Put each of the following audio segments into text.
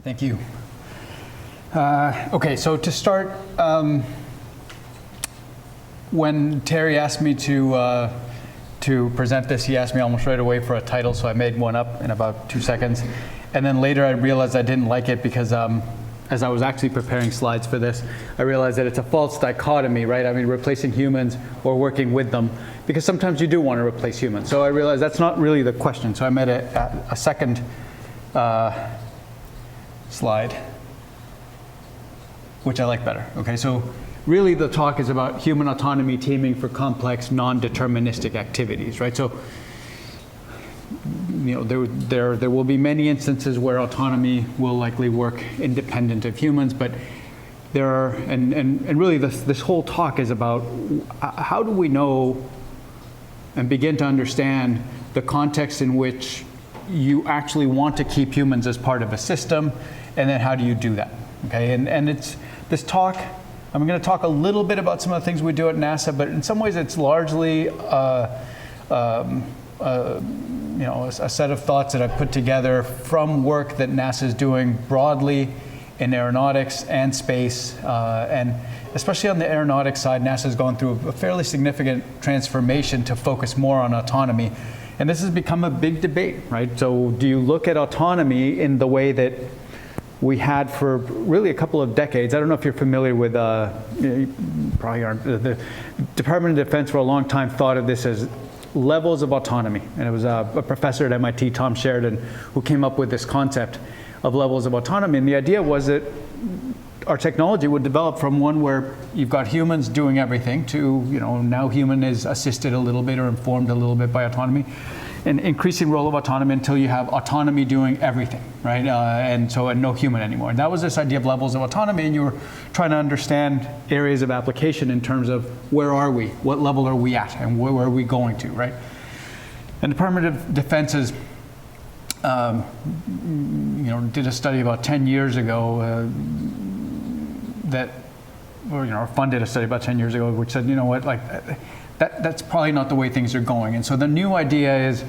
Thank you. Okay, so to start, when Terry asked me to present this, he asked me almost right away for a title, so I made one up in about 2 seconds. And then later I realized I didn't like it because as I was actually preparing slides for this, I realized that it's a false dichotomy, right? I mean, replacing humans or working with them, because sometimes you do want to replace humans. So I realized that's not really the question. So I made a second slide, which I like better. Okay, so really the talk is about human autonomy teaming for complex, non-deterministic activities, right? So, you know, there will be many instances where autonomy will likely work independent of humans, but there are, and really this whole talk is about how do we know and begin to understand the context in which you actually want to keep humans as part of a system, and then how do you do that, okay? And it's this talk, I'm going to talk a little bit about some of the things we do at NASA, but in some ways it's largely you know, a set of thoughts that I've put together from work that NASA is doing broadly in aeronautics and space, and especially on the aeronautics side, NASA has gone through a fairly significant transformation to focus more on autonomy. And this has become a big debate, right? So do you look at autonomy in the way that we had for really a couple of decades? I don't know if you're familiar with, you probably aren't, the Department of Defense for a long time thought of this as levels of autonomy. And it was a professor at MIT, Tom Sheridan, who came up with this concept of levels of autonomy. And the idea was that our technology would develop from one where you've got humans doing everything to, you know, now human is assisted a little bit or informed a little bit by autonomy, an increasing role of autonomy until you have autonomy doing everything, right? And no human anymore. And that was this idea of levels of autonomy, and you were trying to understand areas of application in terms of where are we, what level are we at, and where are we going to, right? And the Department of Defense's you know, did a study about 10 years ago or funded a study about 10 years ago, which said, you know what, like that's probably not the way things are going. And so the new idea is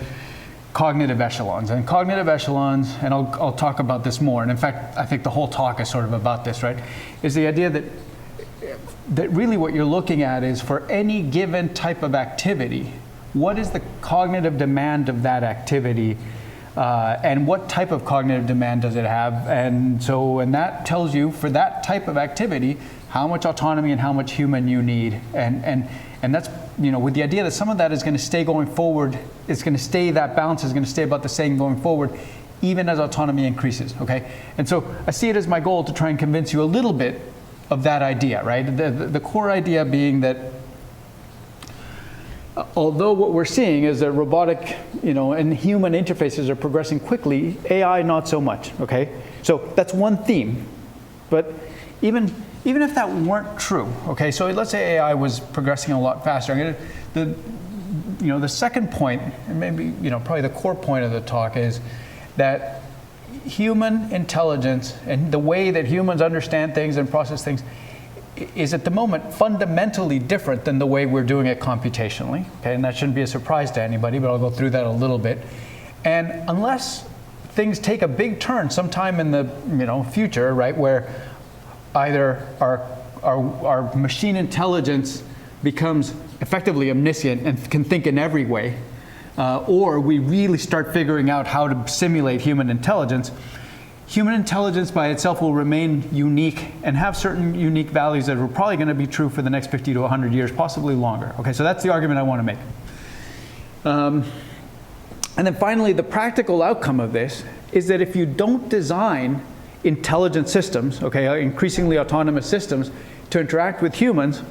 cognitive echelons. And cognitive echelons, and I'll talk about this more, and in fact, I think the whole talk is sort of about this, right? Is the idea that really what you're looking at is for any given type of activity, what is the cognitive demand of that activity? And what type of cognitive demand does it have? And that tells you for that type of activity how much autonomy and how much human you need. And that's, you know, with the idea that some of that is going to stay going forward, it's going to stay, that balance is going to stay about the same going forward, even as autonomy increases, okay? And so I see it as my goal to try and convince you a little bit of that idea, right? The core idea being that although what we're seeing is that robotic, you know, and human interfaces are progressing quickly, AI not so much, okay? So that's one theme. But even if that weren't true, okay, so let's say AI was progressing a lot faster. The second point, and maybe, you know, probably the core point of the talk is that human intelligence and the way that humans understand things and process things is at the moment fundamentally different than the way we're doing it computationally, okay? And that shouldn't be a surprise to anybody, but I'll go through that a little bit. And unless things take a big turn sometime in the, you know, future, right, where either our machine intelligence becomes effectively omniscient and can think in every way, or we really start figuring out how to simulate human intelligence by itself will remain unique and have certain unique values that are probably going to be true for the next 50 to 100 years, possibly longer. Okay, so that's the argument I want to make. And then finally, the practical outcome of this is that if you don't design intelligent systems, okay, increasingly autonomous systems, to interact with humans,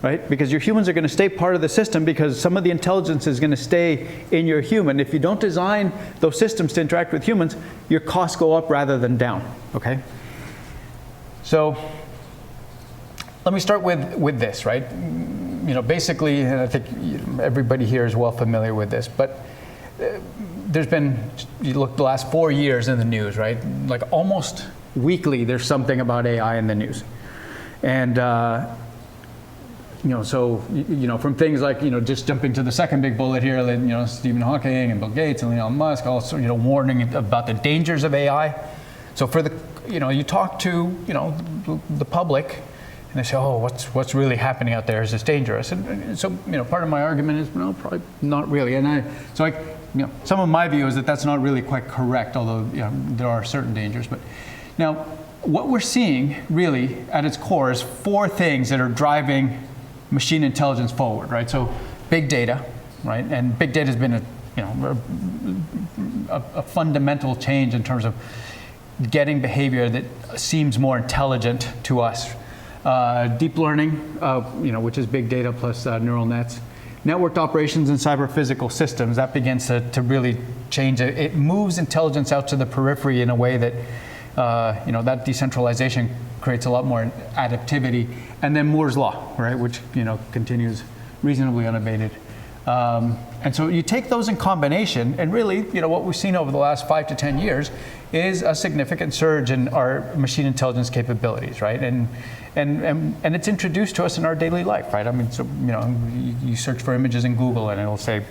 right? Because your humans are going to stay part of the system because some of the intelligence is going to stay in your human. If you don't design those systems to interact with humans, your costs go up rather than down, okay? So let me start with this, right? You know, basically, and I think everybody here is well familiar with this, but there's been, you look the last 4 years in the news, right? Like almost weekly, there's something about AI in the news. And you know, so, you know, from things like, you know, just jumping to the second big bullet here, you know, Stephen Hawking and Bill Gates and Elon Musk also, you know, warning about the dangers of AI, So for the, you talk to, the public, and they say, oh, what's really happening out there? Is this dangerous? And so, part of my argument is, no, probably not really. And some of my view is that that's not really quite correct, although there are certain dangers. But now, what we're seeing really at its core is 4 things that are driving machine intelligence forward, right? So big data, right? And big data has been a fundamental change in terms of getting behavior that seems more intelligent to us. Deep learning, which is big data plus neural nets. Networked operations and cyber physical systems, that begins to really change it. It moves intelligence out to the periphery in a way that, that decentralization creates a lot more adaptivity. And then Moore's law, right, which, continues reasonably unabated. And so you take those in combination, and really, what we've seen over the last 5 to 10 years is a significant surge in our machine intelligence capabilities, right? And it's introduced to us in our daily life, right? I mean, so you search for images in Google, and it'll say,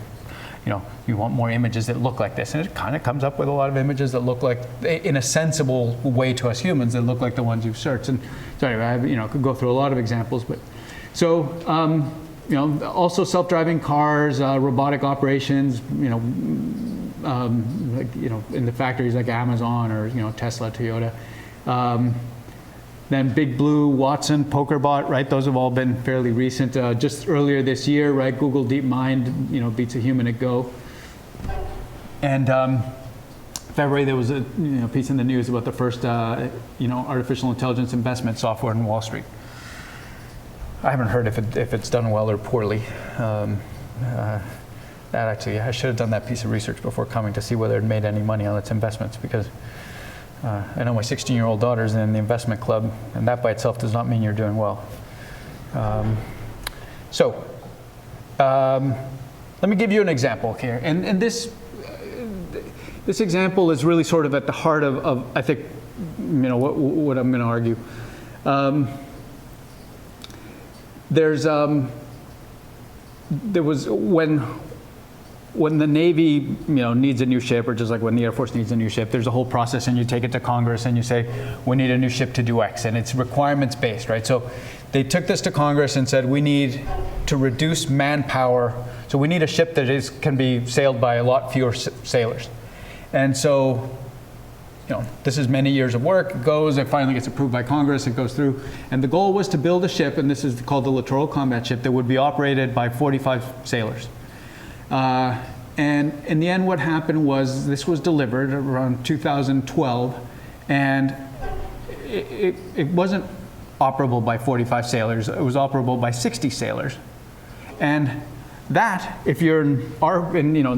you want more images that look like this, and it kind of comes up with a lot of images that look like, in a sensible way to us humans, that look like the ones you've searched. And so anyway, I could go through a lot of examples, but so. Also self-driving cars, robotic operations, in the factories like Amazon or, Tesla, Toyota. Then Big Blue, Watson, PokerBot, right? Those have all been fairly recent. Just earlier this year, right? Google DeepMind, beats a human at Go. And February, there was a piece in the news about the first, artificial intelligence investment software in Wall Street. I haven't heard if it's done well or poorly. I should have done that piece of research before coming to see whether it made any money on its investments, because I know my 16-year-old daughter's in the investment club, and that by itself does not mean you're doing well. Let me give you an example here, and this example is really sort of at the heart of I think, what I'm going to argue. There was when the Navy needs a new ship, or just like when the Air Force needs a new ship, there's a whole process, and you take it to Congress and you say, we need a new ship to do X, and it's requirements based, right? So they took this to Congress and said, we need to reduce manpower, so we need a ship that can be sailed by a lot fewer sailors. And so this is many years of work. It goes, it finally gets approved by Congress, it goes through. And the goal was to build a ship, and this is called the littoral combat ship, that would be operated by 45 sailors. And in the end, what happened was this was delivered around 2012, and it wasn't operable by 45 sailors, it was operable by 60 sailors. And that, if you're in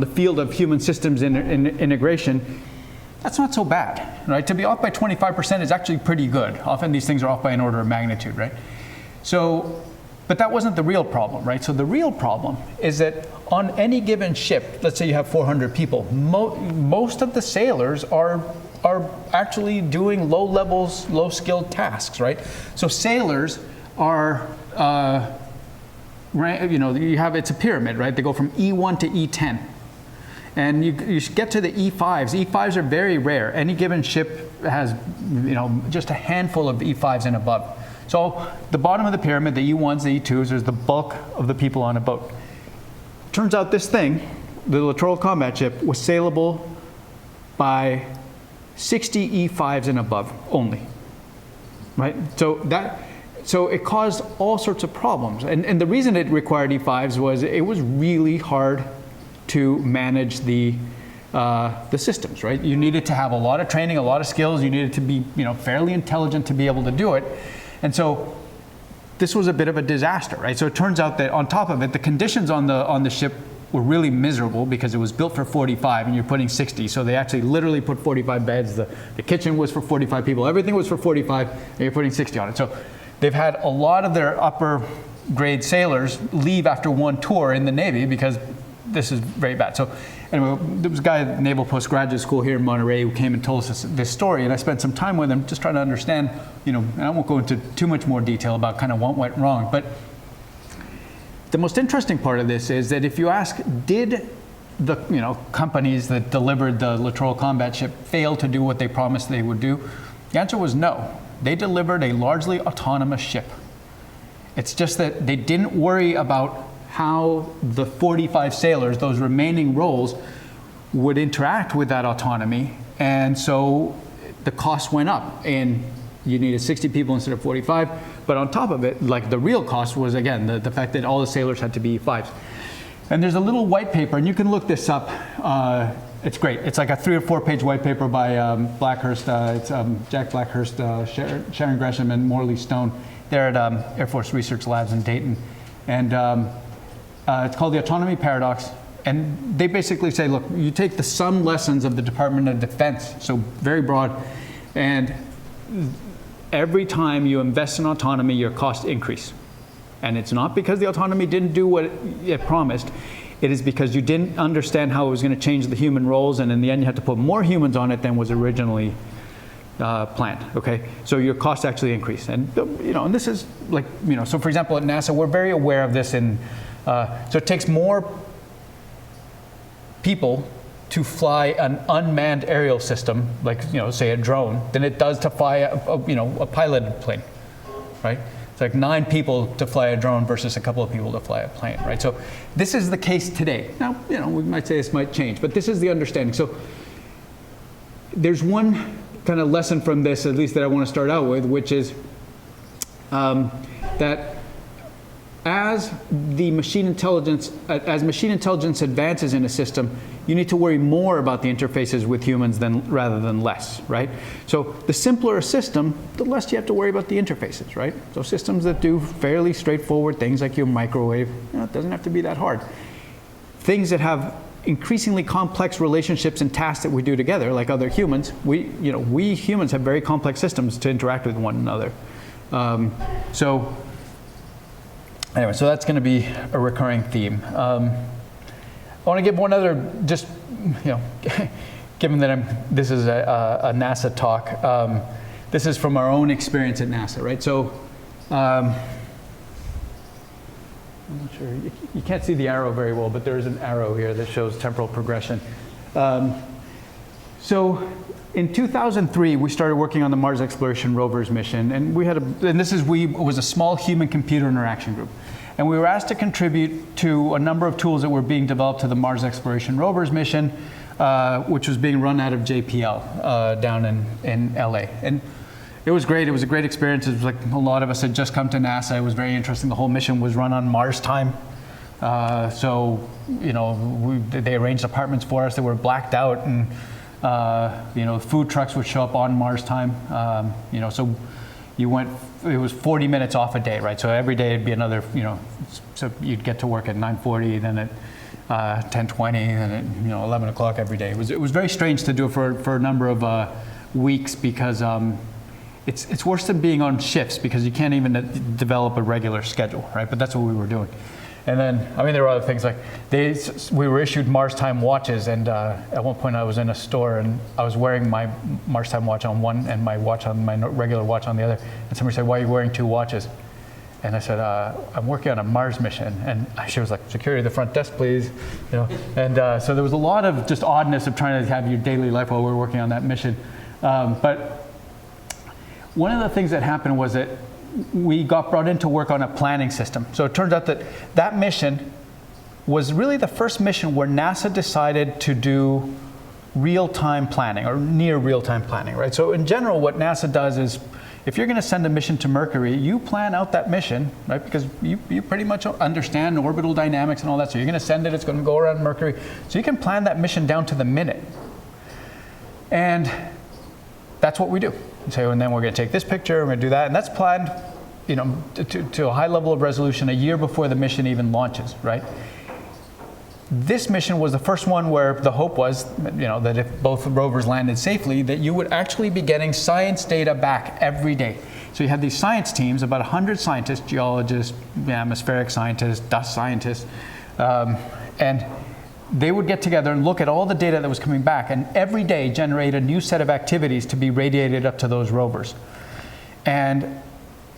the field of human systems integration, that's not so bad, right? To be off by 25% is actually pretty good. Often these things are off by an order of magnitude, right? So, but that wasn't the real problem, right? So the real problem is that on any given ship, let's say you have 400 people, most of the sailors are actually doing low-skilled tasks, right? So sailors are, it's a pyramid, right? They go from E1 to E10. And you get to the E5s. E5s are very rare. Any given ship has, just a handful of E5s and above. So the bottom of the pyramid, the E1s, the E2s, there's the bulk of the people on a boat. Turns out this thing, the littoral combat ship, was sailable by 60 E5s and above only, right? So it caused all sorts of problems. And the reason it required E5s was it was really hard to manage the systems, right? You needed to have a lot of training, a lot of skills. You needed to be, fairly intelligent to be able to do it. And so this was a bit of a disaster, right? So it turns out that on top of it, the conditions on the ship were really miserable because it was built for 45 and you're putting 60. So they actually literally put 45 beds. The kitchen was for 45 people. Everything was for 45, and you're putting 60 on it. So they've had a lot of their upper grade sailors leave after one tour in the Navy because this is very bad. So anyway, there was a guy at Naval Postgraduate School here in Monterey who came and told us this story, and I spent some time with him just trying to understand, and I won't go into too much more detail about kind of what went wrong, but the most interesting part of this is that if you ask, did the companies that delivered the Littoral Combat Ship failed to do what they promised they would do? The answer was no. They delivered a largely autonomous ship. It's just that they didn't worry about how the 45 sailors, those remaining roles, would interact with that autonomy, and so the cost went up, and you needed 60 people instead of 45. But on top of it, like, the real cost was, again, the fact that all the sailors had to be E5s. And there's a little white paper, and you can look this up. It's great. It's like a 3 or 4 page white paper by Blackhurst. It's Jack Blackhurst, Sharon Gresham, and Morley Stone. They're at Air Force Research Labs in Dayton. And it's called The Autonomy Paradox. And they basically say, look, you take the sum lessons of the Department of Defense, so very broad, and every time you invest in autonomy, your costs increase. And it's not because the autonomy didn't do what it promised. It is because you didn't understand how it was going to change the human roles, and in the end you had to put more humans on it than was originally planned. Okay, so your costs actually increase. And and this is like, so for example at NASA we're very aware of this. So it takes more people to fly an unmanned aerial system, like say a drone, than it does to fly a piloted plane, right? It's like 9 people to fly a drone versus a couple of people to fly a plane, right? So this is the case today. Now, we might say this might change, but this is the understanding. So there's one kind of lesson from this, at least that I want to start out with, which is that as machine intelligence advances in a system, you need to worry more about the interfaces with humans rather than less, right? So the simpler a system, the less you have to worry about the interfaces, right? So systems that do fairly straightforward things like your microwave, it doesn't have to be that hard. Things that have increasingly complex relationships and tasks that we do together, like other humans, we humans have very complex systems to interact with one another. Anyway, so that's going to be a recurring theme. I want to give one other, just, given that this is a NASA talk, this is from our own experience at NASA, right? So, I'm not sure, you can't see the arrow very well, but there is an arrow here that shows temporal progression. So in 2003, we started working on the Mars Exploration Rovers mission, and it was a small human-computer interaction group. And we were asked to contribute to a number of tools that were being developed to the Mars Exploration Rovers mission, which was being run out of JPL down in LA. And it was great. It was a great experience. It was like a lot of us had just come to NASA. It was very interesting. The whole mission was run on Mars time. They arranged apartments for us that were blacked out, and food trucks would show up on Mars time. So it was 40 minutes off a day, right? So every day it'd be another, so you'd get to work at 9:40, then at 10:20, then at 11 o'clock every day. It was very strange to do it for a number of weeks, because it's worse than being on shifts, because you can't even develop a regular schedule, right? But that's what we were doing. And then, there were other things like we were issued Mars time watches, and at one point I was in a store and I was wearing my Mars time watch on one and my regular watch on the other. And somebody said, "Why are you wearing 2 watches?" And I said, "I'm working on a Mars mission." And she was like, "Security, the front desk, please." And so there was a lot of just oddness of trying to have your daily life while we were working on that mission. But one of the things that happened was that we got brought in to work on a planning system. So it turns out that mission was really the first mission where NASA decided to do real-time planning, or near real-time planning, right? So in general, what NASA does is, if you're going to send a mission to Mercury, you plan out that mission, right? Because you pretty much understand orbital dynamics and all that. So you're going to send it, it's going to go around Mercury. So you can plan that mission down to the minute. And that's what we do. So, and then we're going to take this picture, we're going to do that, and that's planned, to a high level of resolution a year before the mission even launches, right? This mission was the first one where the hope was, that if both rovers landed safely, that you would actually be getting science data back every day. So you had these science teams, about 100 scientists, geologists, atmospheric scientists, dust scientists, and they would get together and look at all the data that was coming back, and every day generate a new set of activities to be radiated up to those rovers. And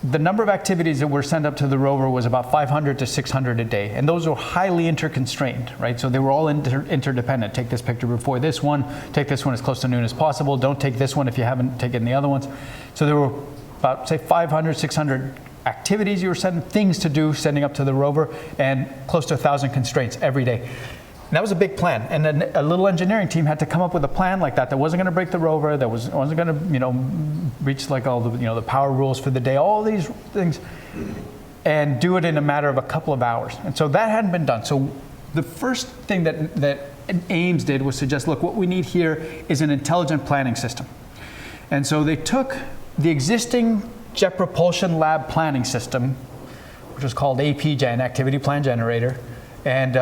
the number of activities that were sent up to the rover was about 500 to 600 a day, and those were highly interconstrained, right? So they were all interdependent. Take this picture before this one, take this one as close to noon as possible, don't take this one if you haven't taken the other ones. So there were about, say, 500, 600 activities you were sending, things to do, sending up to the rover, and close to 1,000 constraints every day. And that was a big plan, and then a little engineering team had to come up with a plan like that wasn't going to break the rover, that wasn't going to, reach like all the, the power rules for the day, all these things, and do it in a matter of a couple of hours. And so that hadn't been done. So the first thing that Ames did was suggest, look, what we need here is an intelligent planning system. And so they took the existing Jet Propulsion Lab planning system, which was called APGen, Activity Plan Generator, and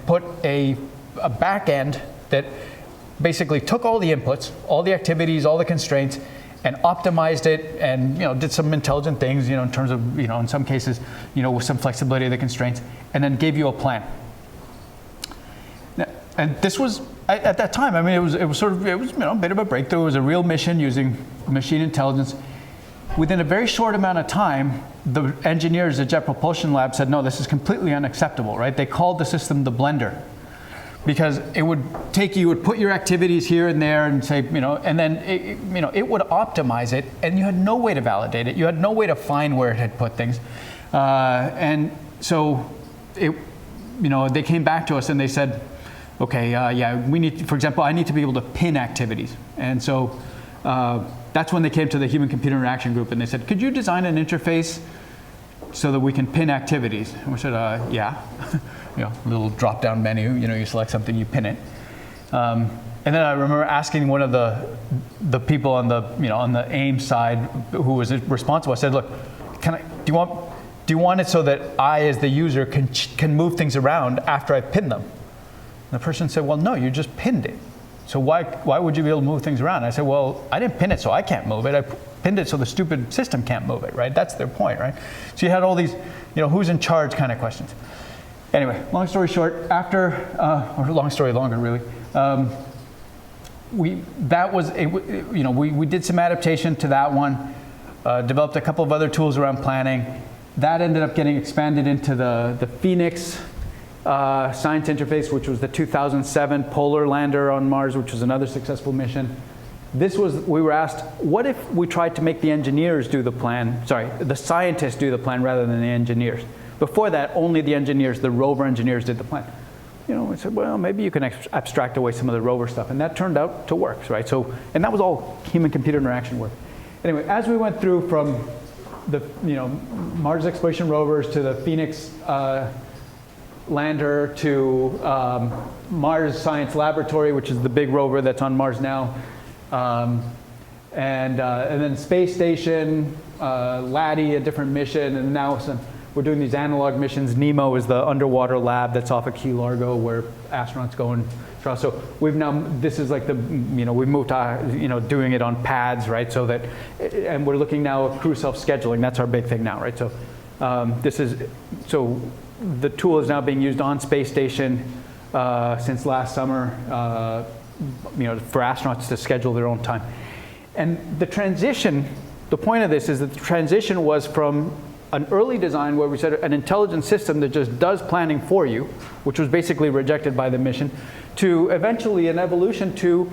put a back end that basically took all the inputs, all the activities, all the constraints, and optimized it, and did some intelligent things, in terms of, in some cases, with some flexibility of the constraints, and then gave you a plan. And this was at that time. I mean, it was a bit of a breakthrough. It was a real mission using machine intelligence. Within a very short amount of time, the engineers at Jet Propulsion Lab said, no, this is completely unacceptable, right? They called the system the blender, because it would put your activities here and there and say, and then it would optimize it, and you had no way to validate it. You had no way to find where it had put things. And so they came back to us and they said, okay, yeah, we need, for example, I need to be able to pin activities. And so that's when they came to the human-computer interaction group and they said, could you design an interface so that we can pin activities? And we said, yeah. Little drop-down menu, you select something, you pin it. And then I remember asking one of the people on the Ames side who was responsible. I said, look, do you want it so that I, as the user, can move things around after I pin them? And the person said, well, no, you just pinned it. So why would you be able to move things around? And I said, well, I didn't pin it so I can't move it. I pinned it so the stupid system can't move it, right? That's their point, right? So you had all these, who's in charge kind of questions. Anyway, long story short, or long story longer, really. We did some adaptation to that one, developed a couple of other tools around planning. That ended up getting expanded into the Phoenix science interface, which was the 2007 polar lander on Mars, which was another successful mission. We were asked, what if we tried to make the engineers do the plan, the scientists do the plan rather than the engineers? Before that, only the engineers, the rover engineers, did the plan. We said, well, maybe you can abstract away some of the rover stuff, and that turned out to work, right? So, and that was all human-computer interaction work. Anyway, as we went through from the Mars exploration rovers to the Phoenix lander to Mars Science Laboratory, which is the big rover that's on Mars now, and then space station, LADI, a different mission, and now we're doing these analog missions. NEMO is the underwater lab that's off of Key Largo where astronauts go and try. So this is like we've moved to, doing it on pads, right? So that, and we're looking now at crew self-scheduling. That's our big thing now, right? So the tool is now being used on space station since last summer, for astronauts to schedule their own time. And the point of this is that the transition was from an early design where we said an intelligent system that just does planning for you, which was basically rejected by the mission, to eventually an evolution to,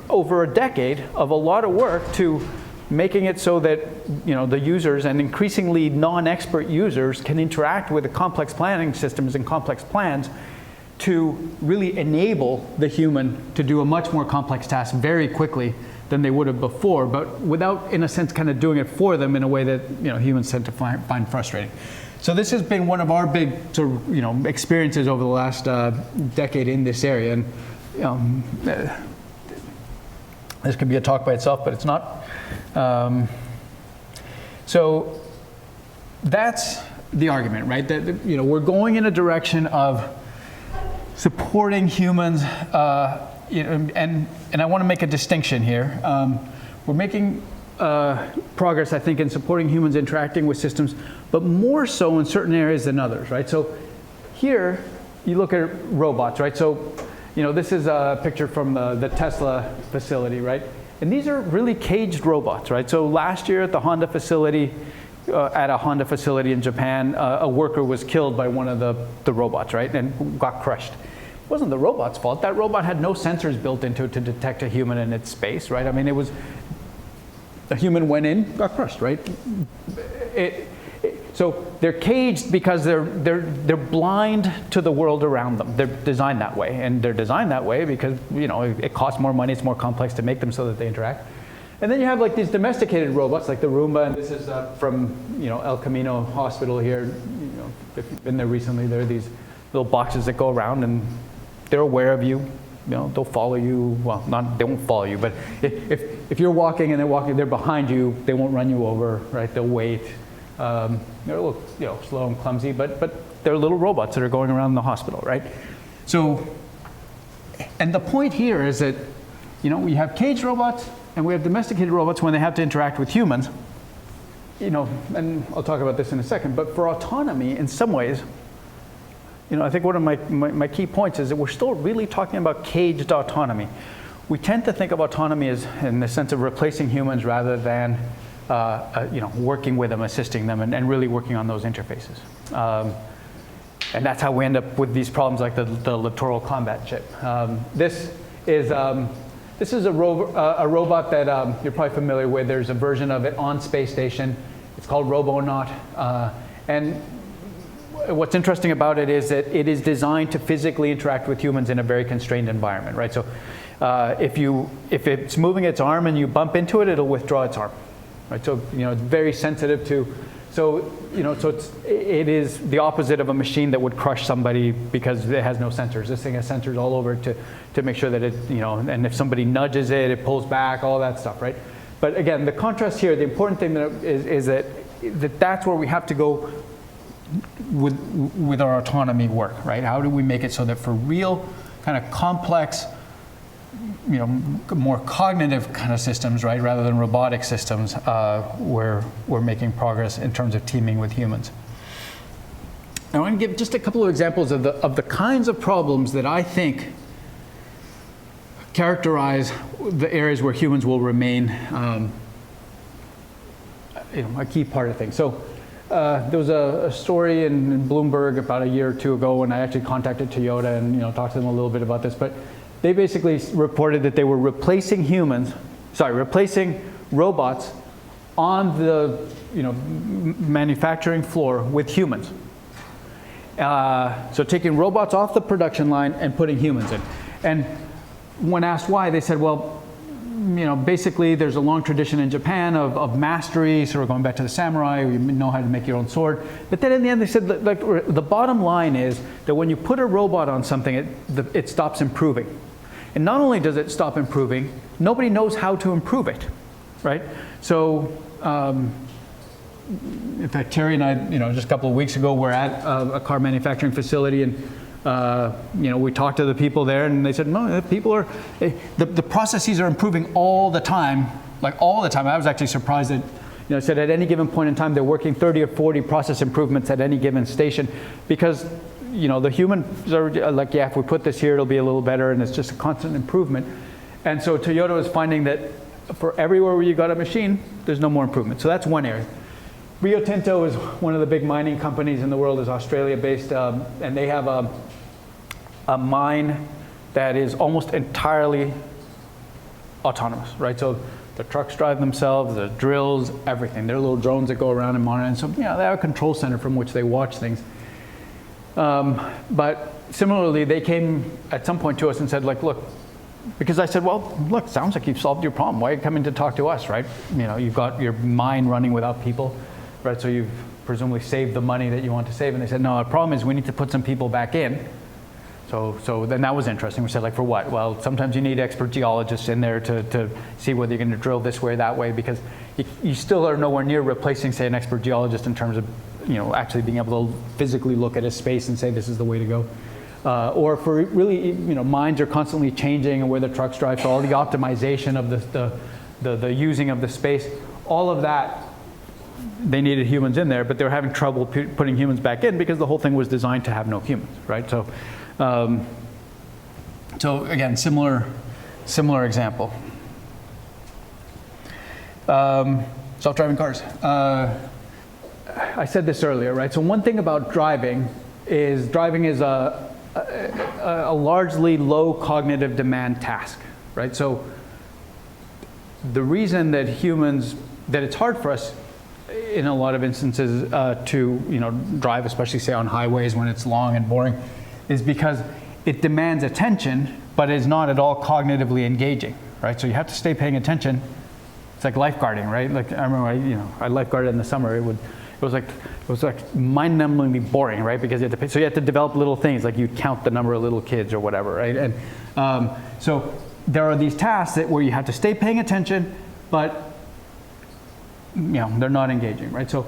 over a decade of a lot of work, to making it so that the users and increasingly non-expert users can interact with the complex planning systems and complex plans to really enable the human to do a much more complex task very quickly than they would have before, but without, in a sense, kind of doing it for them in a way that humans tend to find frustrating. So this has been one of our big sort of experiences over the last decade in this area, and this could be a talk by itself, but it's not. So that's the argument, right? That we're going in a direction of supporting humans. And I want to make a distinction here. We're making progress, I think, in supporting humans interacting with systems, but more so in certain areas than others, right? So here, you look at robots, right? So, this is a picture from the Tesla facility, right? And these are really caged robots, right? So last year at the Honda facility, in Japan, a worker was killed by one of the robots, right, and got crushed. It wasn't the robot's fault. That robot had no sensors built into it to detect a human in its space, right? I mean, it was, a human went in, got crushed, right? So they're caged because they're blind to the world around them. They're designed that way, and they're designed that way because, you know, it costs more money, it's more complex to make them so that they interact. And then you have like these domesticated robots, like the Roomba, and this is from, you know, El Camino Hospital here. You know, if you've been there recently, there are these little boxes that go around, and they're aware of you. You know, they'll follow you. Well, they won't follow you, but if you're walking and they're behind you, they won't run you over, right? They'll wait. They're a little, you know, slow and clumsy, but they're little robots that are going around the hospital, right? So, and the point here is that, you know, we have caged robots and we have domesticated robots when they have to interact with humans. You know, and I'll talk about this in a second, but for autonomy, in some ways, you know, I think one of my key points is that we're still really talking about caged autonomy. We tend to think of autonomy as in the sense of replacing humans rather than you know, working with them, assisting them, and really working on those interfaces. And that's how we end up with these problems like the littoral combat chip. This is a robot that you're probably familiar with. There's a version of it on space station. It's called Robonaut. And what's interesting about it is that it is designed to physically interact with humans in a very constrained environment, right? So if it's moving its arm and you bump into it, it'll withdraw its arm. Right, so you know, it's very sensitive to, so you know, so it is the opposite of a machine that would crush somebody because it has no sensors. This thing has sensors all over to make sure that it, you know, and if somebody nudges it, it pulls back, all that stuff, right? But again, the contrast here, the important thing is that that's where we have to go with our autonomy work, right? How do we make it so that for real kind of complex, you know, more cognitive kind of systems, right, rather than robotic systems, we're making progress in terms of teaming with humans. I want to give just a couple of examples of the kinds of problems that I think characterize the areas where humans will remain you know, a key part of things. So there was a story in Bloomberg about a year or two ago when I actually contacted Toyota and, you know, talked to them a little bit about this, but they basically reported that they were replacing robots on the, you know, manufacturing floor with humans. So taking robots off the production line and putting humans in. And when asked why, they said, well, you know, basically there's a long tradition in Japan of mastery, sort of going back to the samurai, you know how to make your own sword. But then in the end they said, like, the bottom line is that when you put a robot on something, it stops improving. And not only does it stop improving, nobody knows how to improve it, right? So, in fact, Terry and I, you know, just a couple of weeks ago, we're at a car manufacturing facility, and you know, we talked to the people there, and they said, no, the people are, the processes are improving all the time, like all the time. I was actually surprised that, you know, said at any given point in time, they're working 30 or 40 process improvements at any given station, because, you know, the humans are like, yeah, if we put this here, it'll be a little better, and it's just a constant improvement. And so Toyota is finding that for everywhere where you got a machine, there's no more improvement. So that's one area. Rio Tinto is one of the big mining companies in the world, is Australia-based, and they have a mine that is almost entirely autonomous, right? So the trucks drive themselves, the drills, everything. They're little drones that go around and monitor. And so, you know, they have a control center from which they watch things. But similarly, they came at some point to us and said, like, look, because I said, well, look, sounds like you've solved your problem. Why are you coming to talk to us, right? You know, you've got your mine running without people, right? So you've presumably saved the money that you want to save. And they said, no, the problem is we need to put some people back in. So then that was interesting. We said, like, for what? Well, sometimes you need expert geologists in there to see whether you're going to drill this way or that way, because you still are nowhere near replacing, say, an expert geologist in terms of, you know, actually being able to physically look at a space and say this is the way to go. Or for really, you know, mines are constantly changing and where the trucks drive, so all the optimization of the using of the space, all of that, they needed humans in there, but they were having trouble putting humans back in because the whole thing was designed to have no humans, right? So, so again, similar example. Self-driving cars. I said this earlier, right? So one thing about driving is a largely low cognitive demand task, right? So the reason that it's hard for us in a lot of instances to drive, especially say on highways when it's long and boring, is because it demands attention, but is not at all cognitively engaging, right? So you have to stay paying attention. It's like lifeguarding, right? Like I remember, I lifeguarded in the summer. It was like mind-numbingly boring, right? Because you had to develop little things, like you'd count the number of little kids or whatever, right? And so there are these tasks where you have to stay paying attention, but they're not engaging, right? So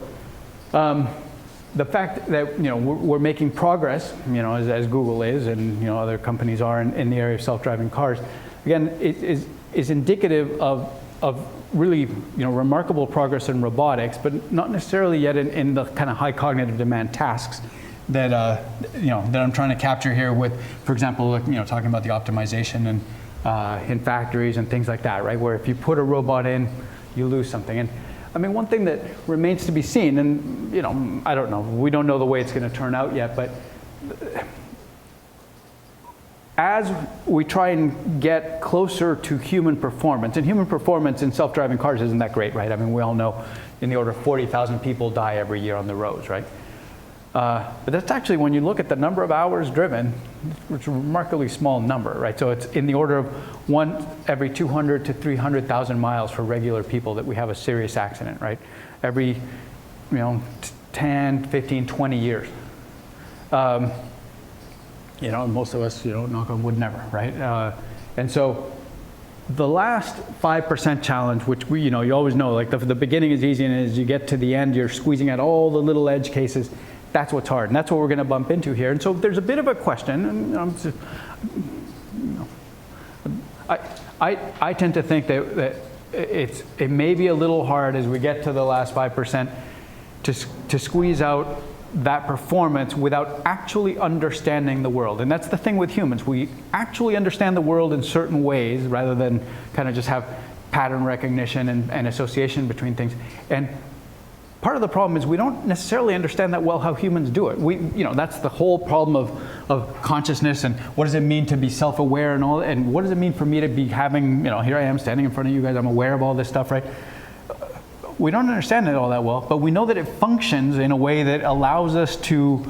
the fact that we're making progress, as Google is, and other companies are in the area of self-driving cars, again, is indicative of really remarkable progress in robotics, but not necessarily yet in the kind of high cognitive demand tasks that that I'm trying to capture here with, for example, talking about the optimization and in factories and things like that, right? Where if you put a robot in, you lose something. And I mean, one thing that remains to be seen, and I don't know, we don't know the way it's going to turn out yet, but as we try and get closer to human performance, and human performance in self-driving cars isn't that great, right? I mean, we all know in the order of 40,000 people die every year on the roads, right? But that's actually, when you look at the number of hours driven, it's a remarkably small number, right? So it's in the order of 1 every 200 to 300,000 miles for regular people that we have a serious accident, right? Every 10, 15, 20 years. Most of us, knock on wood, never, right? And so the last 5% challenge, which you always know, like the beginning is easy, and as you get to the end, you're squeezing out all the little edge cases. That's what's hard, and that's what we're going to bump into here. And so there's a bit of a question, and I tend to think that it may be a little hard as we get to the last 5% to squeeze out that performance without actually understanding the world. And that's the thing with humans. We actually understand the world in certain ways rather than kind of just have pattern recognition and association between things. And part of the problem is we don't necessarily understand that well how humans do it. That's the whole problem of consciousness, and what does it mean to be self-aware and all, and what does it mean for me to be having, here I am standing in front of you guys, I'm aware of all this stuff, right? We don't understand it all that well, but we know that it functions in a way that allows us to,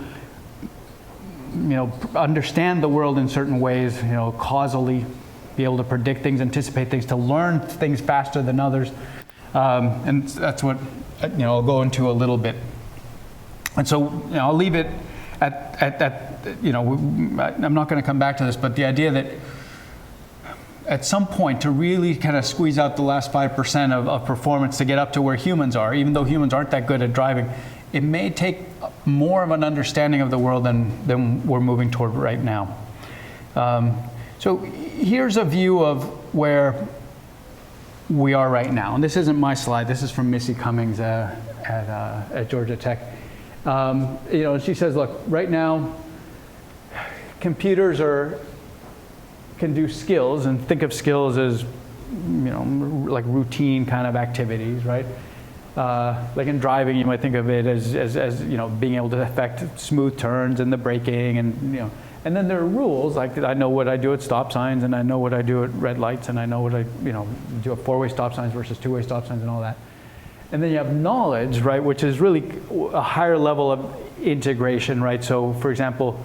understand the world in certain ways, causally, be able to predict things, anticipate things, to learn things faster than others. And that's what, I'll go into a little bit. And so, I'll leave it at I'm not going to come back to this, but the idea that at some point, to really kind of squeeze out the last 5% of performance to get up to where humans are, even though humans aren't that good at driving, it may take more of an understanding of the world than we're moving toward right now. So here's a view of where we are right now. And this isn't my slide. This is from Missy Cummings at Georgia Tech. She says, look, right now, computers can do skills, and think of skills as like routine kind of activities, right? Like in driving, you might think of it as being able to affect smooth turns and the braking, and and then there are rules, like I know what I do at stop signs, and I know what I do at red lights, and I know what I do at four-way stop signs versus two-way stop signs and all that. And then you have knowledge, right, which is really a higher level of integration, right? So for example,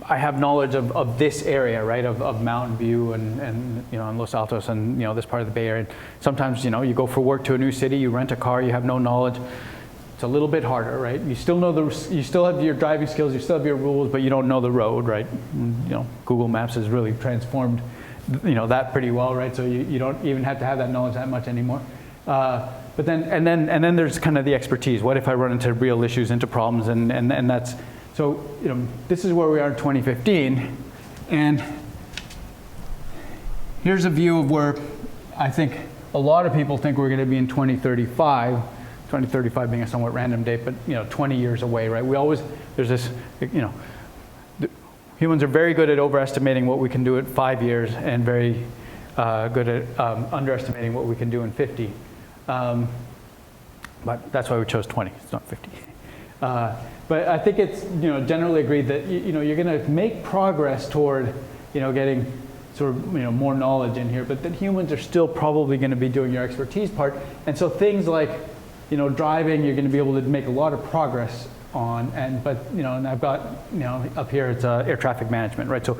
I have knowledge of this area, right, of Mountain View and Los Altos and this part of the Bay Area. And sometimes you go for work to a new city, you rent a car, you have no knowledge. It's a little bit harder, right? You still know you still have your driving skills, you still have your rules, but you don't know the road, right? Google Maps has really transformed that pretty well, right? So you don't even have to have that knowledge that much anymore. But then there's kind of the expertise. What if I run into real issues, into problems, and that's. So, this is where we are in 2015, and here's a view of where I think a lot of people think we're going to be in 2035, 2035 being a somewhat random date, but 20 years away, right? There's this, humans are very good at overestimating what we can do at 5 years, and very good at underestimating what we can do in 50. But that's why we chose 20. It's not 50. But I think it's generally agreed that you're going to make progress toward getting sort of more knowledge in here, but that humans are still probably going to be doing your expertise part. And so things like driving, you're going to be able to make a lot of progress on. But and I've got up here it's air traffic management, right? So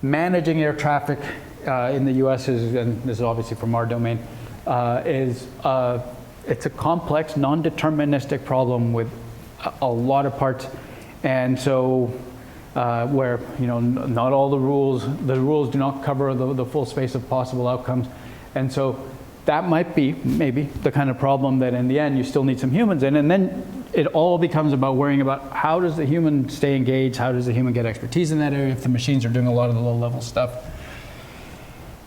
managing air traffic in the U.S. is, and this is obviously from our domain, it's a complex, non-deterministic problem with a lot of parts, and so where not all the rules do not cover the full space of possible outcomes, and so that might be maybe the kind of problem that in the end you still need some humans in, and then it all becomes about worrying about how does the human stay engaged, how does the human get expertise in that area if the machines are doing a lot of the low-level stuff.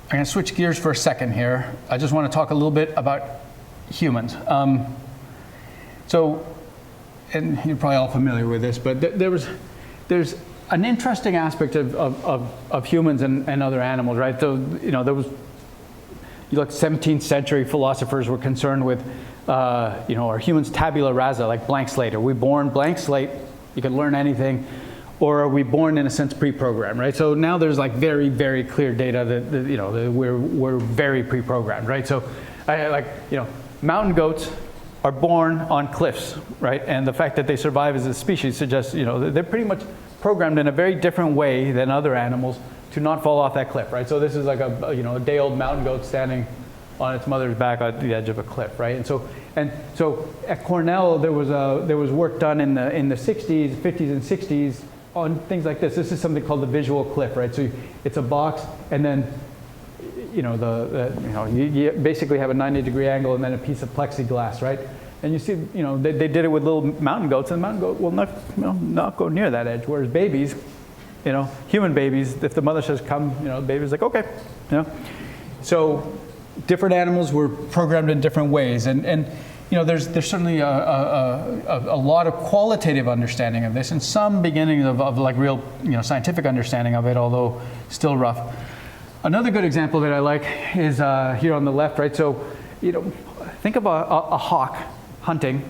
I'm going to switch gears for a second here. I just want to talk a little bit about humans. And you're probably all familiar with this, but there's an interesting aspect of humans and other animals, right? So, there was, 17th century philosophers were concerned with, are humans tabula rasa, like blank slate? Are we born blank slate, you can learn anything, or are we born in a sense pre-programmed, right? So now there's like very, very clear data that we're very pre-programmed, right? So mountain goats are born on cliffs, right? And the fact that they survive as a species suggests, they're pretty much programmed in a very different way than other animals to not fall off that cliff, right? So this is like a day-old mountain goat standing on its mother's back at the edge of a cliff, right? And so at Cornell there was work done in the 60s, 50s, and 60s on things like this. This is something called the visual cliff, right? So it's a box, and then you basically have a 90-degree angle and then a piece of plexiglass, right? And you see, they did it with little mountain goats, and the mountain goat will not go near that edge. Whereas babies, human babies, if the mother says come, the baby's like okay, So different animals were programmed in different ways, and there's certainly a lot of qualitative understanding of this, and some beginnings of like real scientific understanding of it, although still rough. Another good example that I like is here on the left, right? So, think of a hawk hunting,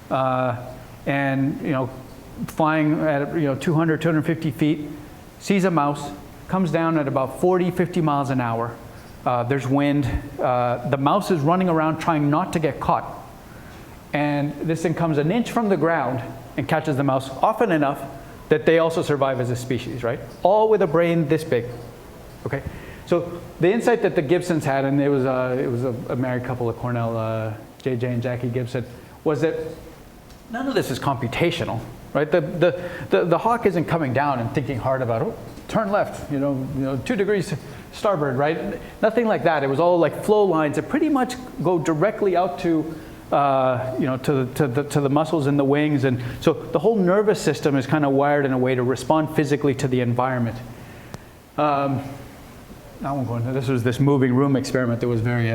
and flying at 200, 250 feet, sees a mouse, comes down at about 40, 50 miles an hour. There's wind. The mouse is running around trying not to get caught, and this thing comes an inch from the ground and catches the mouse often enough that they also survive as a species, right? All with a brain this big. Okay, so the insight that the Gibsons had, and it was a married couple at Cornell, JJ and Jackie Gibson, was that none of this is computational, right? The hawk isn't coming down and thinking hard about, turn left, 2 degrees starboard, right? Nothing like that. It was all like flow lines that pretty much go directly out to the muscles in the wings, and so the whole nervous system is kind of wired in a way to respond physically to the environment. I won't go into this. Was this moving room experiment that was very,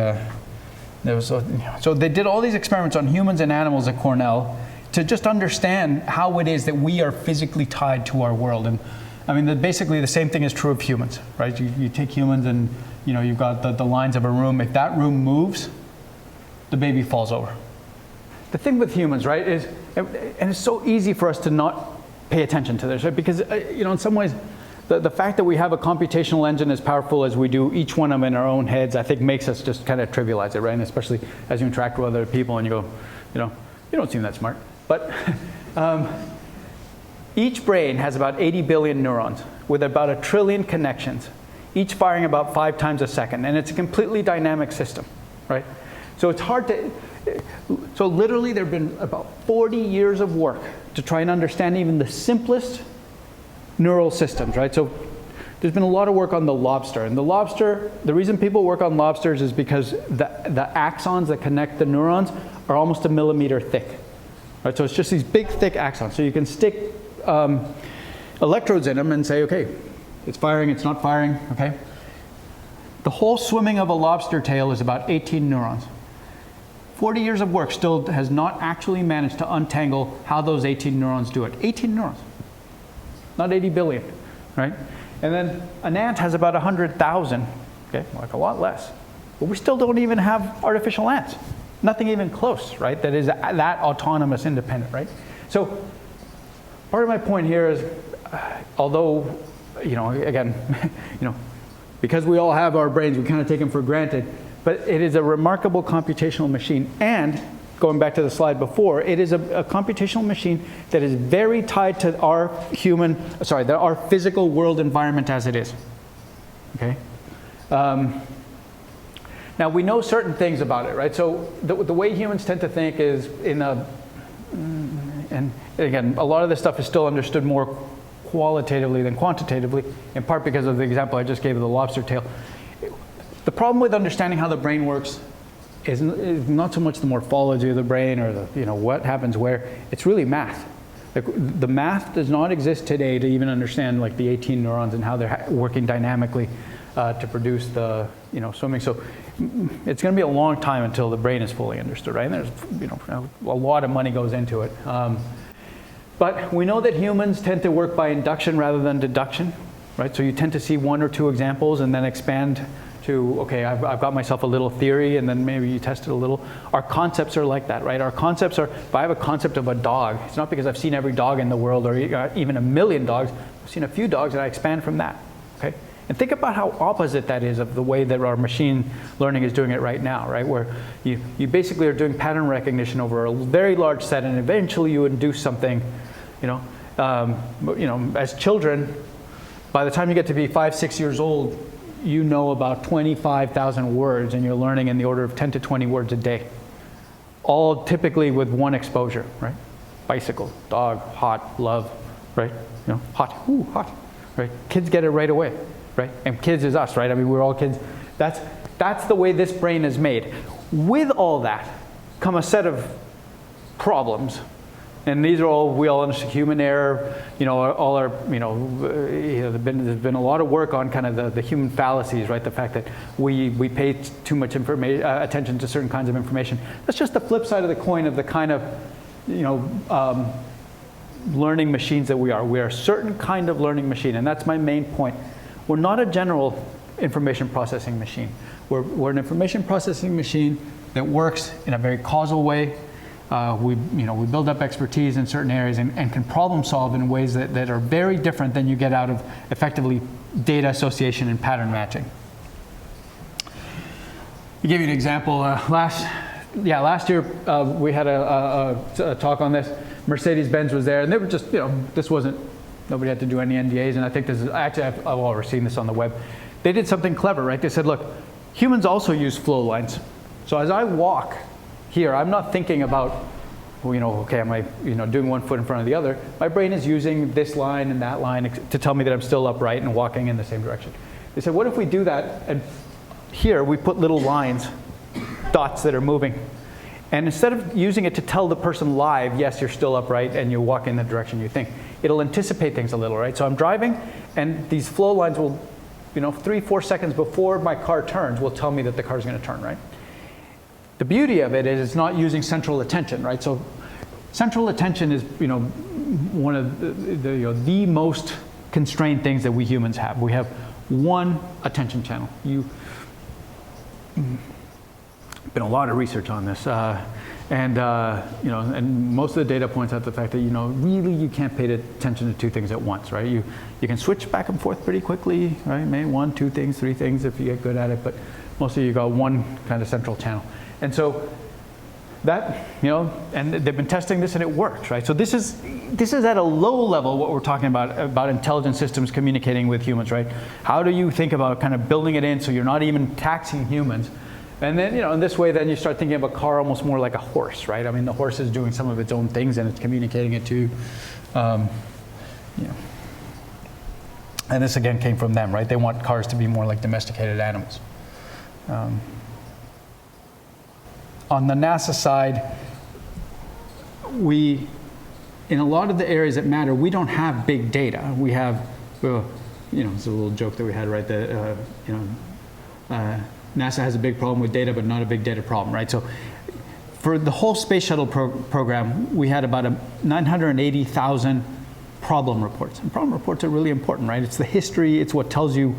so they did all these experiments on humans and animals at Cornell to just understand how it is that we are physically tied to our world. And I mean, basically the same thing is true of humans, right? You take humans and you've got the lines of a room. If that room moves, the baby falls over. The thing with humans, right, is, and it's so easy for us to not pay attention to this, right? Because in some ways, the fact that we have a computational engine as powerful as we do, each one of them in our own heads, I think makes us just kind of trivialize it, right? And especially as you interact with other people and you go, you don't seem that smart. But each brain has about 80 billion neurons with about 1 trillion connections, each firing about 5 times a second. And it's a completely dynamic system, right? So it's hard to, so literally there have been about 40 years of work to try and understand even the simplest neural systems, right? So there's been a lot of work on the lobster. And the lobster, the reason people work on lobsters is because the axons that connect the neurons are almost 1 millimeter thick, right? So it's just these big, thick axons. So you can stick electrodes in them and say, okay, it's firing, it's not firing, okay? The whole swimming of a lobster tail is about 18 neurons. 40 years of work still has not actually managed to untangle how those 18 neurons do it. 18 neurons, not 80 billion, right? And then an ant has about 100,000 okay, like a lot less. But we still don't even have artificial ants. Nothing even close, right, that is that autonomous independent, right? So part of my point here is, although, again, because we all have our brains, we kind of take them for granted, but it is a remarkable computational machine. And going back to the slide before, it is a computational machine that is very tied to our our physical world environment as it is, okay? Now we know certain things about it, right? So the way humans tend to think is and again, a lot of this stuff is still understood more qualitatively than quantitatively, in part because of the example I just gave of the lobster tail. The problem with understanding how the brain works is not so much the morphology of the brain or the, what happens where. It's really math. The math does not exist today to even understand like the 18 neurons and how they're working dynamically to produce the swimming. So it's going to be a long time until the brain is fully understood, right? And there's a lot of money goes into it. But we know that humans tend to work by induction rather than deduction, right? So you tend to see one or two examples and then expand to, okay, I've got myself a little theory, and then maybe you test it a little. Our concepts are like that, right? Our concepts are, if I have a concept of a dog, it's not because I've seen every dog in the world or even a million dogs. I've seen a few dogs and I expand from that, okay? And think about how opposite that is of the way that our machine learning is doing it right now, right? Where you basically are doing pattern recognition over a very large set, and eventually you induce something, as children, by the time you get to be 5, 6 years old, you know about 25,000 words, and you're learning in the order of 10 to 20 words a day, all typically with one exposure, right? Bicycle, dog, hot, love, right? Hot, ooh, hot, right? Kids get it right away, right? And kids is us, right? I mean, we're all kids. That's the way this brain is made. With all that come a set of problems. And these are all, we all understand human error, all our, there's been a lot of work on kind of the human fallacies, right? The fact that we pay too much attention to certain kinds of information. That's just the flip side of the coin of the kind of, learning machines that we are. We are a certain kind of learning machine, and that's my main point. We're not a general information processing machine. We're an information processing machine that works in a very causal way. We build up expertise in certain areas and can problem solve in ways that are very different than you get out of effectively data association and pattern matching. To give you an example, last year we had a talk on this. Mercedes-Benz was there, and they were just, nobody had to do any NDAs, and I think this is, actually I've already seen this on the web. They did something clever, right? They said, look, humans also use flow lines. So as I walk here, I'm not thinking about, okay, am I, doing one foot in front of the other? My brain is using this line and that line to tell me that I'm still upright and walking in the same direction. They said, what if we do that, and here we put little lines, dots that are moving. And instead of using it to tell the person live, yes, you're still upright and you walk in the direction you think, it'll anticipate things a little, right? So I'm driving, and these flow lines will, 3-4 seconds before my car turns, will tell me that the car's going to turn, right? The beauty of it is it's not using central attention, right? So central attention is, one of the most constrained things that we humans have. We have one attention channel. Been a lot of research on this, and most of the data points out the fact that really you can't pay attention to two things at once, right? You can switch back and forth pretty quickly, right? Maybe 1, 2 things, 3 things if you get good at it, but mostly you got one kind of central channel. And so that, and they've been testing this and it works, right? So this is at a low level what we're talking about intelligent systems communicating with humans, right? How do you think about kind of building it in so you're not even taxing humans? And then, in this way, then you start thinking of a car almost more like a horse, right? I mean, the horse is doing some of its own things and it's communicating it to, And this again came from them, right? They want cars to be more like domesticated animals. On the NASA side, in a lot of the areas that matter, we don't have big data. We have, it's a little joke that we had, right? That, NASA has a big problem with data, but not a big data problem, right? So for the whole space shuttle program, we had about 980,000 problem reports. And problem reports are really important, right? It's the history, it's what tells you,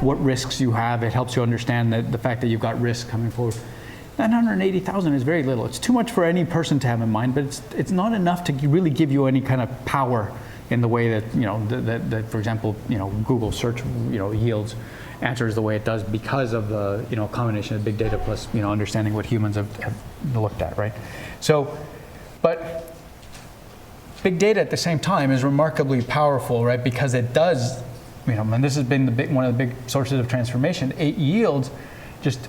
what risks you have. It helps you understand the fact that you've got risk coming forward. 980,000 is very little. It's too much for any person to have in mind, but it's not enough to really give you any kind of power in the way that, that for example, Google search, yields answers the way it does because of the, combination of big data plus, understanding what humans have looked at, right? So, but big data at the same time is remarkably powerful, right? Because it does, and this has been one of the big sources of transformation. It yields just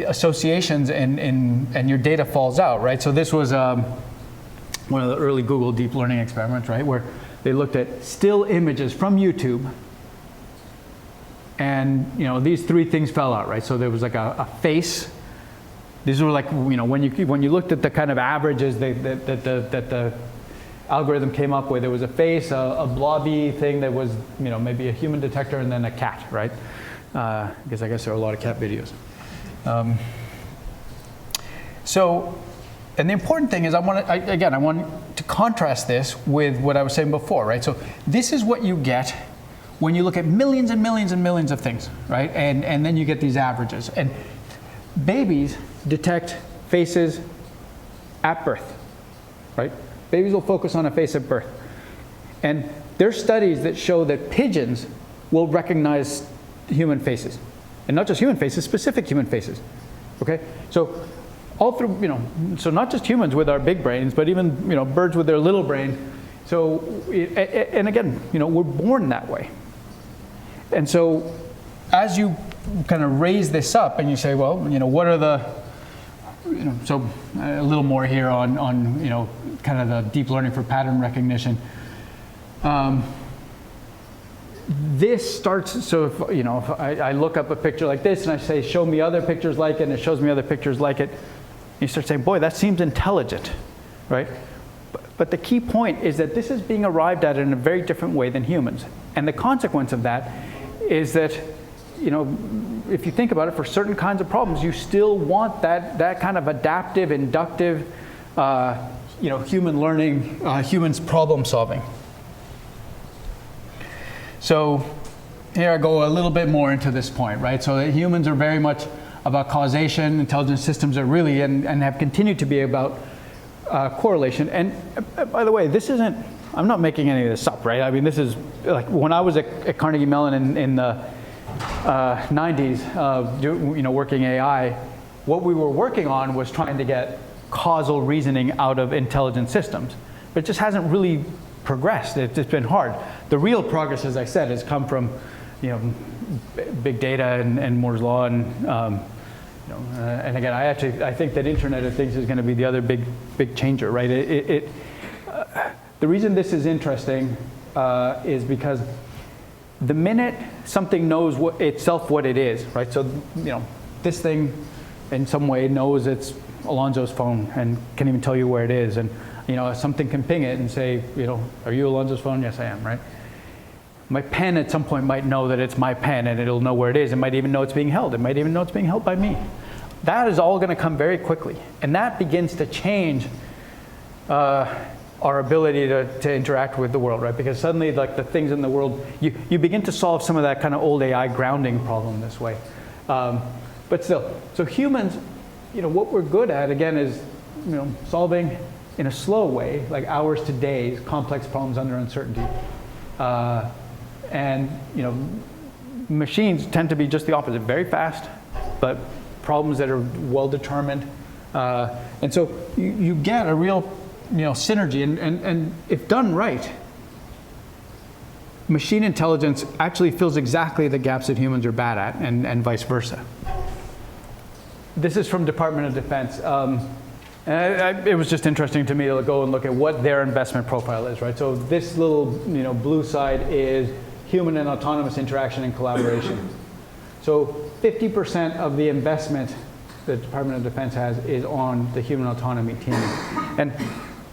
associations, and your data falls out, right? So this was one of the early Google deep learning experiments, right, where they looked at still images from YouTube, and these three things fell out, right? So there was like a face. These were like when you looked at the kind of averages that the algorithm came up with, there was a face, a blobby thing that was maybe a human detector, and then a cat, right? Because I guess there are a lot of cat videos. And the important thing is I want to contrast this with what I was saying before, right? So this is what you get when you look at millions and millions and millions of things, right? And then you get these averages. And babies detect faces at birth, right? Babies will focus on a face at birth. And there are studies that show that pigeons will recognize human faces. And not just human faces, specific human faces, okay? So all through, so not just humans with our big brains, but even, birds with their little brain. So, and again, we're born that way. And so as you kind of raise this up and you say, well, what are the, so a little more here on kind of the deep learning for pattern recognition. This starts, so if I look up a picture like this and I say, show me other pictures like it, and it shows me other pictures like it, you start saying, boy, that seems intelligent, right? But the key point is that this is being arrived at in a very different way than humans. And the consequence of that is that, if you think about it, for certain kinds of problems, you still want that kind of adaptive, inductive, human learning, humans problem solving. So here I go a little bit more into this point, right? So that humans are very much about causation. Intelligent systems are really, and have continued to be about correlation. And by the way, this isn't, I'm not making any of this up, right? I mean, this is like when I was at Carnegie Mellon in the 90s, working AI, what we were working on was trying to get causal reasoning out of intelligent systems. But it just hasn't really progressed. It's been hard. The real progress, as I said, has come from, big data and Moore's law, and and again, I think that Internet of Things is going to be the other big changer, right? The reason this is interesting is because the minute something knows what it is, right? So this thing in some way knows it's Alonso's phone and can even tell you where it is, and something can ping it and say, are you Alonso's phone? Yes, I am, right? My pen at some point might know that it's my pen, and it'll know where it is. It might even know it's being held. It might even know it's being held by me. That is all going to come very quickly. And that begins to change our ability to interact with the world, right? Because suddenly, like the things in the world, you begin to solve some of that kind of old AI grounding problem this way. But still, so humans, what we're good at, again, is solving in a slow way, like hours to days, complex problems under uncertainty. And machines tend to be just the opposite, very fast, but problems that are well determined. And so you get a real synergy, and if done right, machine intelligence actually fills exactly the gaps that humans are bad at, and vice versa. This is from Department of Defense. It was just interesting to me to go and look at what their investment profile is, right? So this little blue side is human and autonomous interaction and collaboration. So 50% of the investment the Department of Defense has is on the human autonomy team. And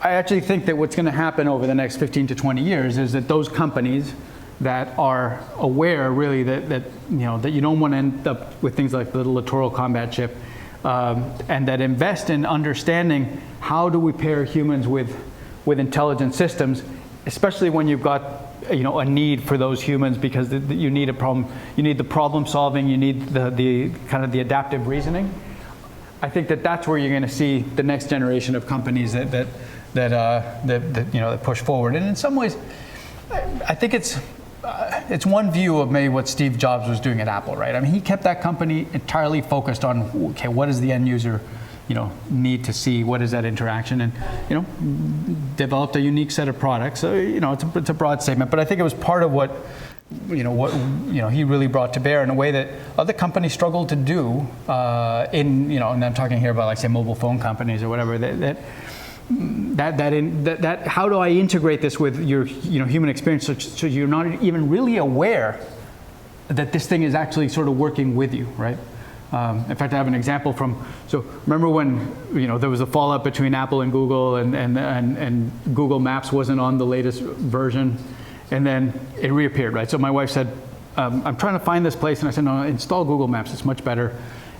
I actually think that what's going to happen over the next 15 to 20 years is that those companies that are aware really that you don't want to end up with things like the littoral combat ship, and that invest in understanding how do we pair humans with intelligent systems, especially when you've got a need for those humans because you need a problem, you need the problem solving, you need the kind of the adaptive reasoning. I think that's where you're going to see the next generation of companies that push forward. And in some ways, I think it's one view of maybe what Steve Jobs was doing at Apple, right? I mean, he kept that company entirely focused on, okay, what does the end user, need to see? What is that interaction? And, developed a unique set of products. So, it's a broad statement, but I think it was part of what he really brought to bear in a way that other companies struggle to do. And I'm talking here about, like, say, mobile phone companies or whatever. That how do I integrate this with your human experience so you're not even really aware that this thing is actually sort of working with you, right? In fact, I have an example so remember when there was a fallout between Apple and Google, and Google Maps wasn't on the latest version, and then it reappeared, right? So my wife said, I'm trying to find this place, and I said, no, install Google Maps, it's much better.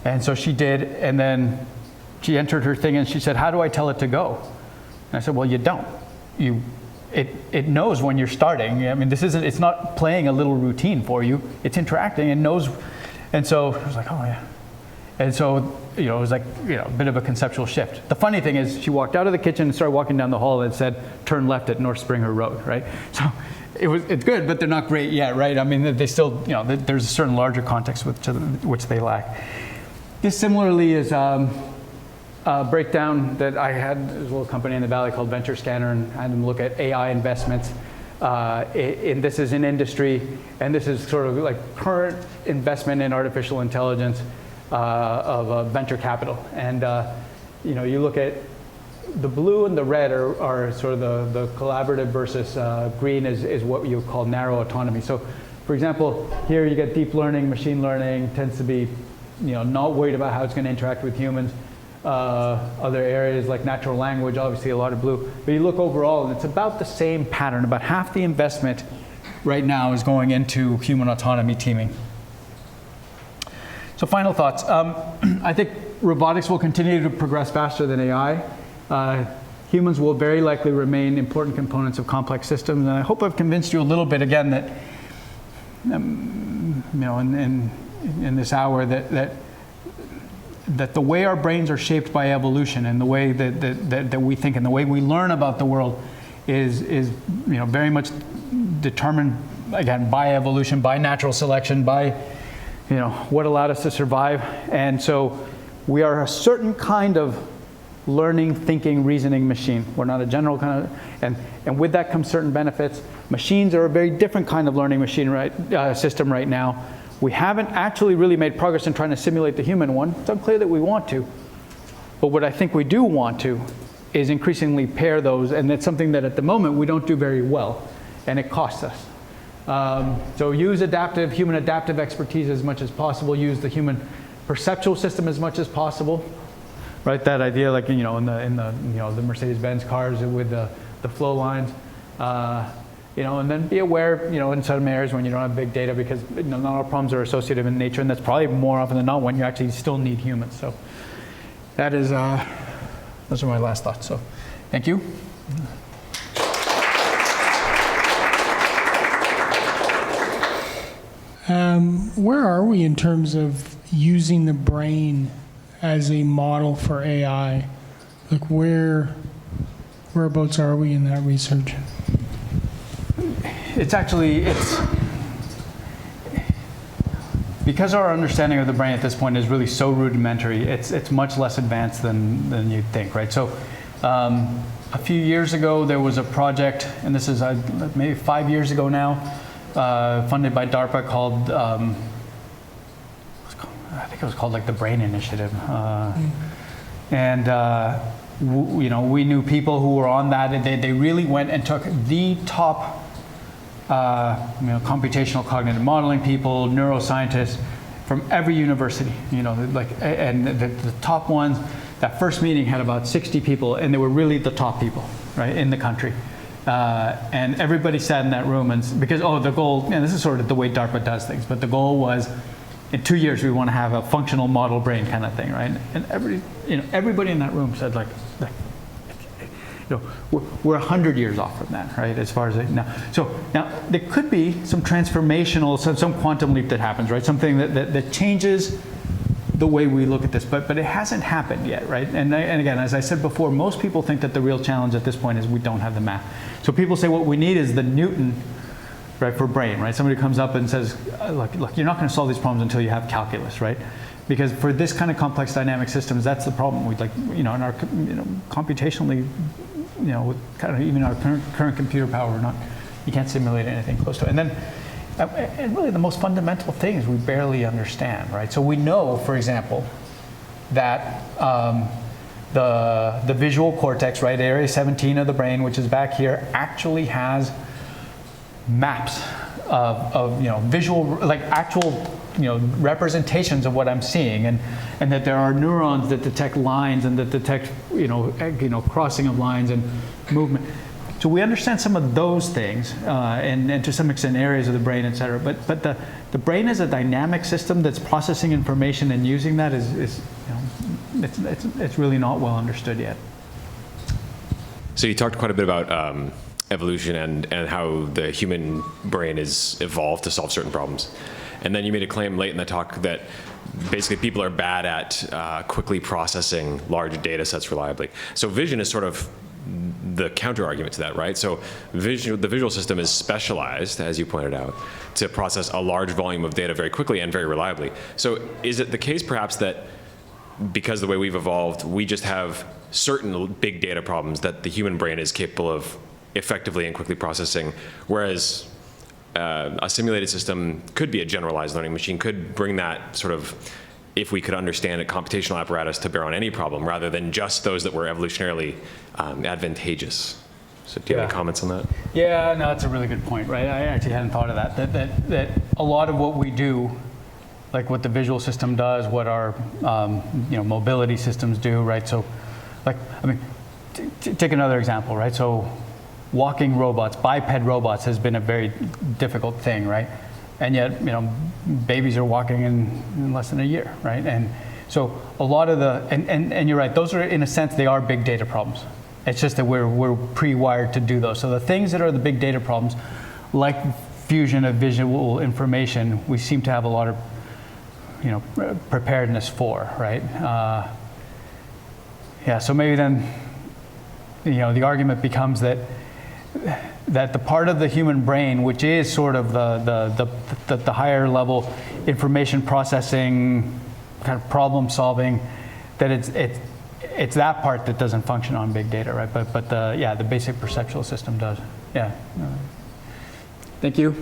And so she did, and then she entered her thing and she said, how do I tell it to go? And I said, well, you don't. It knows when you're starting. I mean, it's not playing a little routine for you, it's interacting and knows. And so I was like, oh yeah. And so, it was like, a bit of a conceptual shift. The funny thing is, she walked out of the kitchen and started walking down the hall and said, turn left at North Springer Road, right? So it's good, but they're not great yet, right? I mean, they still, there's a certain larger context which they lack. This similarly is a breakdown that I had. There's a little company in the Valley called Venture Scanner, and I had them look at AI investments. This is in industry, and this is sort of like current investment in artificial intelligence of venture capital. And you look at the blue and the red are sort of the collaborative versus green is what you call narrow autonomy. So, for example, here you get deep learning, machine learning tends to be, not worried about how it's going to interact with humans. Other areas like natural language, obviously a lot of blue. But you look overall, and it's about the same pattern. About half the investment right now is going into human autonomy teaming. So final thoughts. I think robotics will continue to progress faster than AI. Humans will very likely remain important components of complex systems. And I hope I've convinced you a little bit again that, in this hour that the way our brains are shaped by evolution and the way that we think and the way we learn about the world is very much determined, again, by evolution, by natural selection, by what allowed us to survive. And so we are a certain kind of learning, thinking, reasoning machine. We're not a general kind of, and with that comes certain benefits. Machines are a very different kind of learning machine system right now. We haven't actually really made progress in trying to simulate the human one. It's unclear that we want to. But what I think we do want to is increasingly pair those, and it's something that at the moment we don't do very well, and it costs us. So use human adaptive expertise as much as possible. Use the human perceptual system as much as possible. Right, that idea, like in the Mercedes-Benz cars with the flow lines. And then be aware, in some areas when you don't have big data, because not all problems are associative in nature, and that's probably more often than not when you actually still need humans. So that is, those are my last thoughts. So thank you. Where are we in terms of using the brain as a model for AI? Like whereabouts are we in that research? It's because our understanding of the brain at this point is really so rudimentary. It's much less advanced than you'd think, right? So a few years ago there was a project, and this is maybe 5 years ago now, funded by DARPA called I think it was called like the Brain Initiative, and we knew people who were on that, and they really went and took the top computational cognitive modeling people, neuroscientists from every university, and the top ones. That first meeting had about 60 people, and they were really the top people, right, in the country. And everybody sat in that room, and because the goal, and this is sort of the way DARPA does things, but the goal was, in 2 years we want to have a functional model brain kind of thing, right? And everybody in that room said we're 100 years off from that, right? As far as now. So now there could be some transformational, some quantum leap that happens, right? Something that changes the way we look at this, but it hasn't happened yet, right? And again, as I said before, most people think that the real challenge at this point is we don't have the math. So people say what we need is the Newton, right, for brain, right? Somebody comes up and says, look, you're not going to solve these problems until you have calculus, right? Because for this kind of complex dynamic systems, that's the problem. We in our, computationally, with kind of even our current computer power, you can't simulate anything close to it. And then, and really the most fundamental thing is we barely understand, right? So we know, for example, that the visual cortex, right, area 17 of the brain, which is back here, actually has maps of visual, like actual representations of what I'm seeing, and that there are neurons that detect lines and that detect crossing of lines and movement. So we understand some of those things, and to some extent areas of the brain, et cetera. But the brain is a dynamic system that's processing information, and using that it's really not well understood yet. So you talked quite a bit about evolution and how the human brain is evolved to solve certain problems. And then you made a claim late in the talk that basically people are bad at quickly processing large data sets reliably. So vision is sort of the counter argument to that, right? So the visual system is specialized, as you pointed out, to process a large volume of data very quickly and very reliably. So is it the case perhaps that because of the way we've evolved, we just have certain big data problems that the human brain is capable of effectively and quickly processing, whereas a simulated system could be a generalized learning machine, could bring that sort of, if we could understand a computational apparatus to bear on any problem, rather than just those that were evolutionarily advantageous. So do you have any comments on that? Yeah, no, that's a really good point, right? I actually hadn't thought of that. That a lot of what we do, like what the visual system does, what our mobility systems do, right? So, like, I mean, take another example, right? So, walking robots, biped robots, has been a very difficult thing, right? And yet, babies are walking in less than a year, right? And so a lot of the, and you're right, those are, in a sense, they are big data problems. It's just that we're pre-wired to do those. So the things that are the big data problems, like fusion of visual information, we seem to have a lot of, preparedness for, right? Yeah, so maybe then, the argument becomes that the part of the human brain, which is sort of the higher level information processing, kind of problem solving, that it's that part that doesn't function on big data, right? But the basic perceptual system does. Yeah. Thank you.